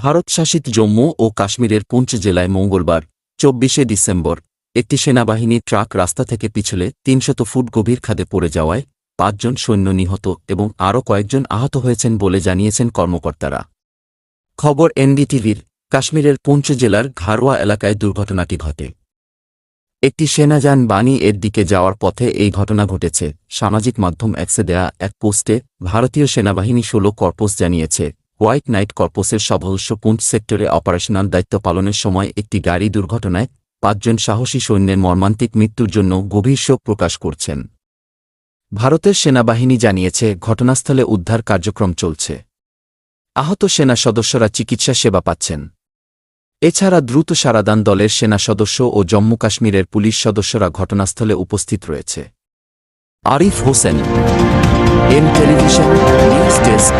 ভারত শাসিত জম্মু ও কাশ্মীরের পুঞ্চ জেলায় মঙ্গলবার ২৪শে ডিসেম্বর একটি সেনাবাহিনী ট্রাক রাস্তা থেকে পিছলে ৩০০ ফুট গভীর খাদে পড়ে যাওয়ায় ৫ জন সৈন্য নিহত এবং আরও কয়েকজন আহত হয়েছেন বলে জানিয়েছেন কর্মকর্তারা। খবর এনডিটিভির। কাশ্মীরের পুঞ্চ জেলার ঘারওয়া এলাকায় দুর্ঘটনাটি ঘটে। একটি সেনাযান বানি এর দিকে যাওয়ার পথে এই ঘটনা ঘটেছে। সামাজিক মাধ্যম এক্সে দেয়া এক পোস্টে ভারতীয় সেনাবাহিনী ১৬ কর্পস জানিয়েছে, হোয়াইট নাইট কর্পসের সদস্য পুঞ্চ সেক্টরে অপারেশনাল দায়িত্ব পালনের সময় একটি গাড়ি দুর্ঘটনায় ৫ জন সাহসী সৈন্যের মর্মান্তিক মৃত্যুর জন্য গভীর শোক প্রকাশ করছেন। ভারতের সেনাবাহিনী জানিয়েছে, ঘটনাস্থলে উদ্ধার কার্যক্রম চলছে। আহত সেনা সদস্যরা চিকিৎসা সেবা পাচ্ছেন। এছাড়া দ্রুত সারাদান দলের সেনা সদস্য ও জম্মু কাশ্মীরের পুলিশ সদস্যরা ঘটনাস্থলে উপস্থিত রয়েছে। Arif Hossain, M television news desk.